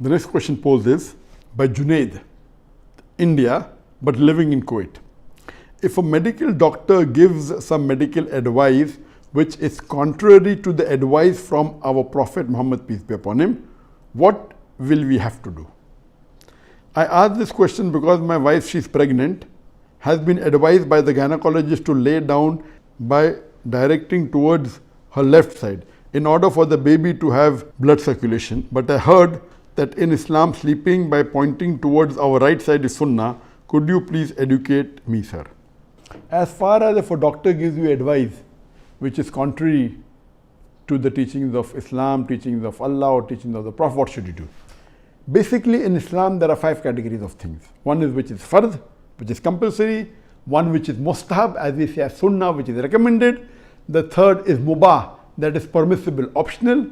The next question posed is by Junaid, India, but living in Kuwait. If a medical doctor gives some medical advice which is contrary to the advice from our Prophet Muhammad, peace be upon him, what will we have to do? I ask this question because my wife, she's pregnant, has been advised by the gynecologist to lay down by directing towards her left side in order for the baby to have blood circulation. But I heard that in Islam, sleeping by pointing towards our right side is Sunnah. Could you please educate me, sir? As far as if a doctor gives you advice which is contrary to the teachings of Islam, teachings of Allah or teachings of the Prophet, what should you do? Basically in Islam there are 5 categories of things. One is which is fard, which is compulsory. One which is mustahab, as we say as sunnah, which is recommended. The third is mubah, that is permissible, optional.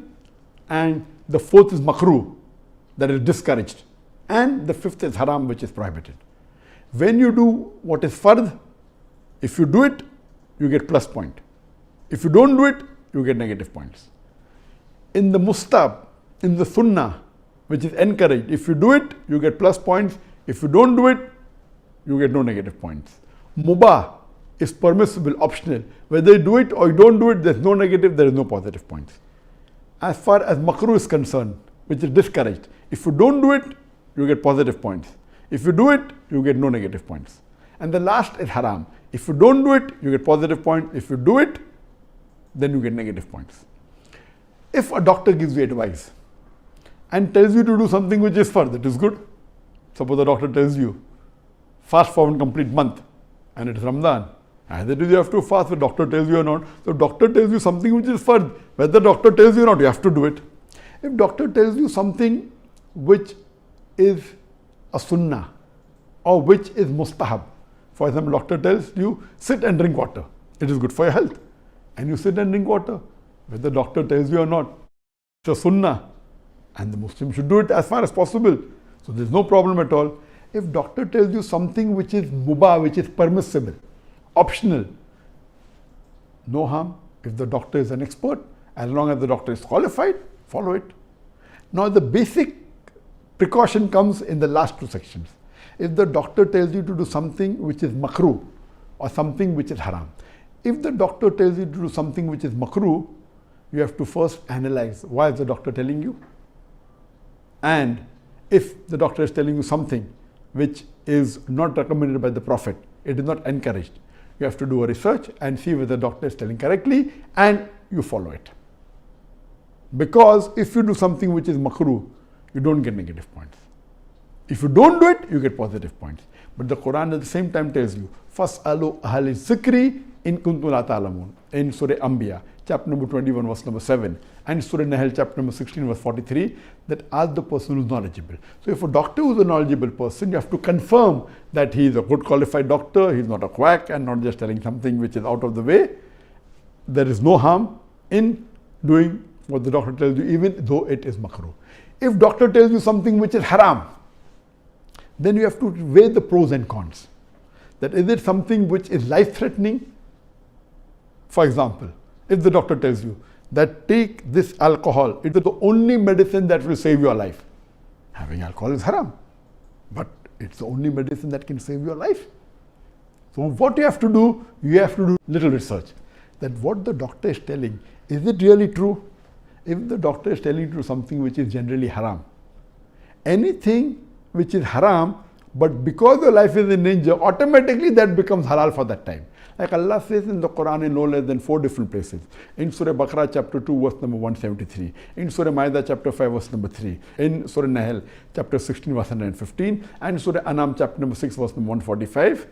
And the fourth is makruh, that is discouraged. And the fifth is haram, which is prohibited. When you do what is fard, if you do it, you get plus point. If you don't do it, you get negative points. In the mustahab, in the sunnah, which is encouraged, if you do it, you get plus points. If you don't do it, you get no negative points. Mubah is permissible, optional. Whether you do it or you don't do it, there is no negative, there is no positive points. As far as makruh is concerned, which is discouraged, if you don't do it, you get positive points. If you do it, you get no negative points. And the last is haram. If you don't do it, you get positive points. If you do it, then you get negative points. If a doctor gives you advice and tells you to do something which is fard, that is good. Suppose the doctor tells you, fast for one complete month, and it is Ramadan. Either you have to fast, the doctor tells you or not. So doctor tells you something which is fard. Whether doctor tells you or not, you have to do it. If doctor tells you something which is a sunnah or which is mustahab, for example, doctor tells you, sit and drink water. It is good for your health. And you sit and drink water. Whether doctor tells you or not, it's a sunnah. And the Muslim should do it as far as possible. So there's no problem at all. If doctor tells you something which is mubah, which is permissible, optional, no harm. If the doctor is an expert, as long as the doctor is qualified, follow it. Now the basic precaution comes in the last 2 sections. If the doctor tells you to do something which is makruh or something which is haram. If the doctor tells you to do something which is makruh, you have to first analyze why is the doctor telling you. And if the doctor is telling you something which is not recommended by the Prophet, it is not encouraged, you have to do a research and see whether the doctor is telling correctly and you follow it. Because if you do something which is makruh, you don't get negative points. If you don't do it, you get positive points. But the Quran at the same time tells you, فَاسْأَلُوا أَهْلِ الذِّكْرِ إِن كُنتُمْ لَا تَعْلَمُونَ in Surah Anbiya, chapter number 21, verse number 7, and Surah Nahl, chapter number 16, verse 43, that ask the person who is knowledgeable. So if a doctor who is a knowledgeable person, you have to confirm that he is a good qualified doctor, he is not a quack and not just telling something which is out of the way. There is no harm in doing what the doctor tells you, even though it is makruh. If doctor tells you something which is haram, then you have to weigh the pros and cons. That is it something which is life-threatening? For example, if the doctor tells you that take this alcohol, it is the only medicine that will save your life. Having alcohol is haram, but it's the only medicine that can save your life. So what you have to do, you have to do little research. That what the doctor is telling, is it really true? If the doctor is telling you something which is generally haram, anything which is haram, but because your life is in danger, automatically that becomes halal for that time. Like Allah says in the Quran in no less than 4 different places. In Surah Baqarah chapter 2 verse number 173. In Surah Ma'idah chapter 5 verse number 3. In Surah Nahl chapter 16 verse 115. And Surah Anam chapter number 6 verse number 145.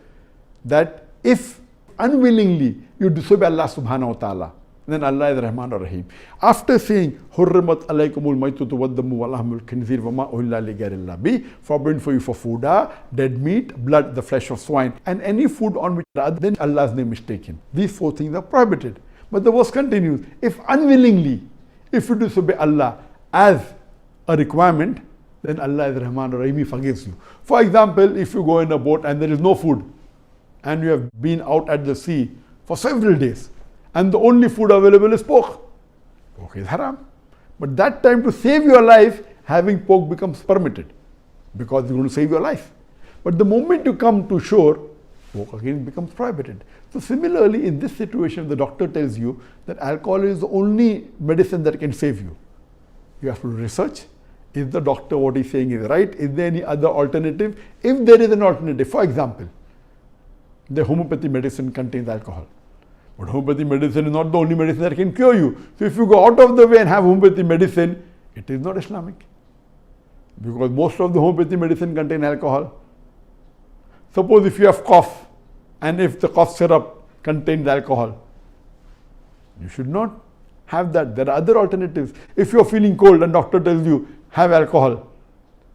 That if unwillingly you disobey Allah subhanahu wa ta'ala, then Allah is Rahman or Rahim. After saying, Hurrimat alaykumul maytutu waddamu walahmul khinzir wama uhilla li ghayrillah bi, forbidden for you for food, dead meat, blood, the flesh of swine, and any food on which other than Allah's name is taken. These 4 things are prohibited. But the verse continues, if unwillingly, if you disobey Allah as a requirement, then Allah is Rahman or Rahim, He forgives you. For example, if you go in a boat and there is no food, and you have been out at the sea for several days, and the only food available is pork. Pork is haram. But that time to save your life, having pork becomes permitted because it's going to save your life. But the moment you come to shore, pork again becomes prohibited. So similarly, in this situation, the doctor tells you that alcohol is the only medicine that can save you. You have to research. Is the doctor what he's saying is right? Is there any other alternative? If there is an alternative, for example, the homeopathy medicine contains alcohol. But homeopathy medicine is not the only medicine that can cure you. So if you go out of the way and have homeopathy medicine, it is not Islamic. Because most of the homeopathy medicine contain alcohol. Suppose if you have cough and if the cough syrup contains alcohol, you should not have that. There are other alternatives. If you are feeling cold and doctor tells you have alcohol,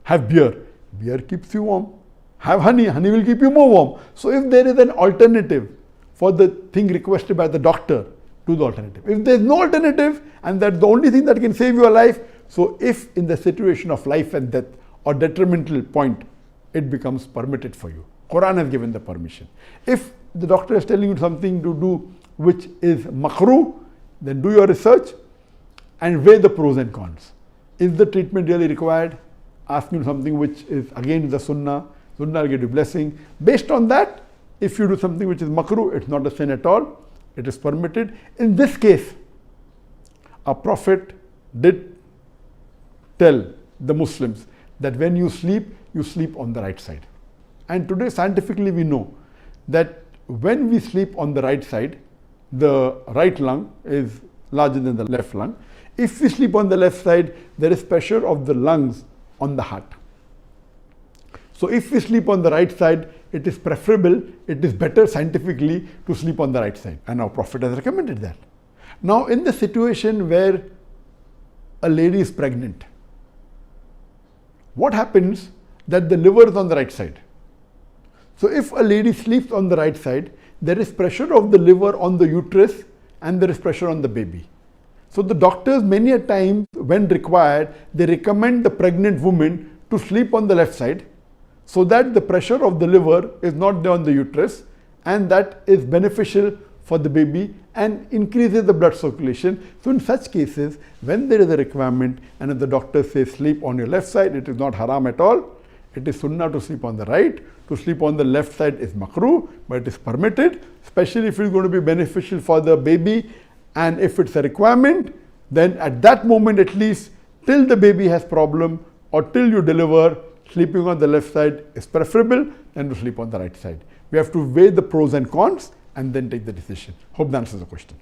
have beer. Beer keeps you warm. Have honey. Honey will keep you more warm. So if there is an alternative for the thing requested by the doctor, do the alternative. If there is no alternative and that's the only thing that can save your life, so if in the situation of life and death or detrimental point, it becomes permitted for you. Quran has given the permission. If the doctor is telling you something to do which is makruh, then do your research and weigh the pros and cons. Is the treatment really required? Ask you something which is against the Sunnah. Sunnah will get you blessing. Based on that, if you do something which is makruh, it's not a sin at all. It is permitted. In this case, a prophet did tell the Muslims that when you sleep on the right side. And today scientifically we know that when we sleep on the right side, the right lung is larger than the left lung. If we sleep on the left side, there is pressure of the lungs on the heart. So if we sleep on the right side, it is preferable, it is better scientifically to sleep on the right side. And our Prophet has recommended that. Now in the situation where a lady is pregnant, what happens that the liver is on the right side? So if a lady sleeps on the right side, there is pressure of the liver on the uterus and there is pressure on the baby. So the doctors many a time when required, they recommend the pregnant woman to sleep on the left side so that the pressure of the liver is not there on the uterus and that is beneficial for the baby and increases the blood circulation. So in such cases, when there is a requirement and if the doctor says sleep on your left side, it is not haram at all. It is sunnah to sleep on the right. To sleep on the left side is makruh, but it is permitted, especially if it is going to be beneficial for the baby and if it's a requirement, then at that moment at least, till the baby has problem or till you deliver, sleeping on the left side is preferable than to sleep on the right side. We have to weigh the pros and cons and then take the decision. Hope that answers the question.